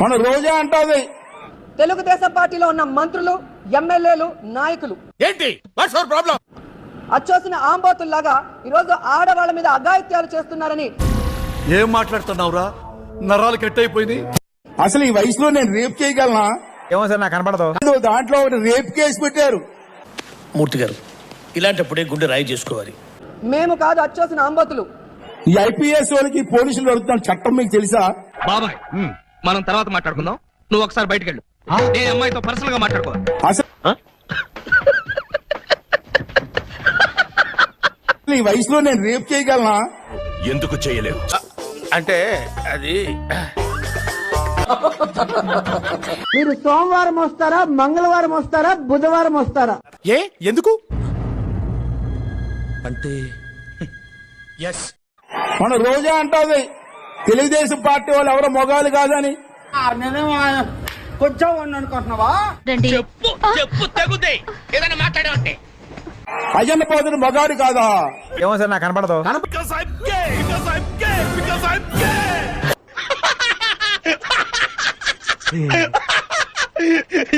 మన రోజా అంటది తెలుగుదేశం పార్టీలో ఉన్న మంత్రులు, ఎమ్మెల్యేలు, నాయకులు ఏంటి వాట్స్ యువర్ ప్రాబ్లం? అచ్చోసిన ఆంబోతుల్లాగా ఈరోజు ఆడవాళ్ళ మీద అఘాయిత్యాలు చేస్తున్నారని. ఏం మాట్లాడుతున్నావురా? నరాలు కట్ అయిపోయింది. అసలు ఈ వయసులో నేను రేప్ చేయగలనా? ఏమో సార్ నాకు కనపడదు. దాంట్లో ఒకటి రేప్ కేసు పెట్టారు. మూర్తి గారు, ఇలాంటప్పుడే గుండె రాయి చేసుకోవాలి. మేము కాదు అచ్చోసిన ఆంబోతులు. ఈ ఐపీఎస్ వాళ్ళకి పోలీసులు అడుగుతున్న చట్టం మీకు తెలుసా? బాబాయ్, మనం తర్వాత మాట్లాడుకుందాం. నువ్వు ఒకసారి బయటకు వెళ్ళు. నేను అమ్మాయితో పర్సనల్ గా మాట్లాడుకోవాలి. అసలు ఈ వయసులో నేను రేప్ చేయగలనా? ఎందుకు చేయలేవు అంటే అది మీరు సోమవారం వస్తారా, మంగళవారం వస్తారా, బుధవారం వస్తారా? ఏ ఎందుకు అంటే మన రోజా అంటది తెలుగుదేశం పార్టీ వాళ్ళు ఎవరో మొగాలు కాదని. కొంచెం అనుకుంటున్నావా? చెప్పు చెప్పు తెగుదే ఏదైనా మాట్లాడే అయ్యన్న పోతున్న మొగాడు కాదా? ఏమో సార్ నాకు కనపడదు.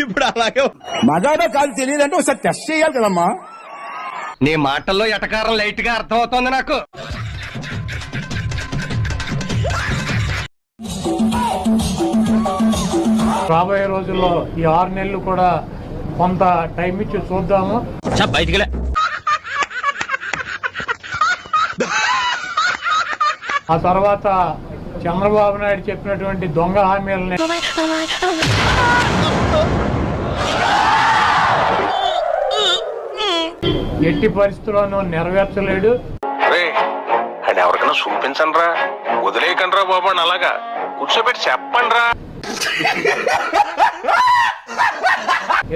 ఇప్పుడు అలాగే మగాడో కాదు తెలియదంటే ఒకసారి టెస్ట్ చేయాలి కదమ్మా. నీ మాటల్లో ఎటకారం లైట్ గా అర్థమవుతోంది నాకు. రాబోయే రోజుల్లో ఈ 6 నెలలు కూడా కొంత టైం ఇచ్చి చూద్దాము. బయటికి ఆ తర్వాత చంద్రబాబు నాయుడు చెప్పినటువంటి దొంగ హామీలని ఎట్టి పరిస్థితుల్లోనూ నెరవేర్చలేడు. ఎవరికైనా చూపించండి రా, వదిలేయకండి రా బాబు అని అలాగా కూర్చోబెట్టి చెప్పండి రా.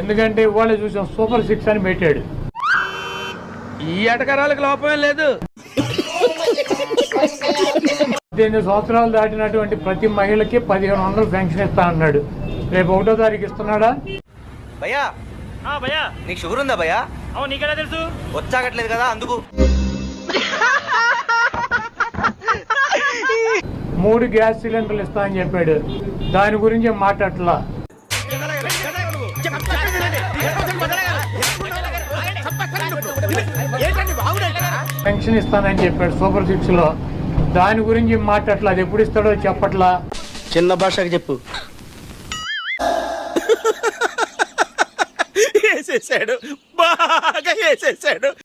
ఎందుకంటే ఇవాళ చూసాం సూపర్ 6 అని పెట్టాడు. ఈ ఎటకారాలకు లోపమే లేదు. 18 సంవత్సరాలు దాటినటువంటి ప్రతి మహిళకి 1500 పెన్షన్ ఇస్తా అన్నాడు. రేపు 1వ తారీఖు ఇస్తున్నాడా? భయ్యా భయ్యా నీకు షుగర్ ఉందా భయ్యా? అవును, నీకెలా తెలుసు? వచ్చాగట్లేదు కదా అందుకు. 3 గ్యాస్ సిలిండర్లు ఇస్తా అని చెప్పాడు. దాని గురించి మాట్లాడలా. పెన్షన్ ఇస్తానని చెప్పాడు సూపర్ 6 లో. దాని గురించి మాట్లాడలా. అది ఎప్పుడు ఇస్తాడో చెప్పట్లా. చిన్న భాషకి చెప్పు. వేసేసాడు, బాగా వేసేసాడు.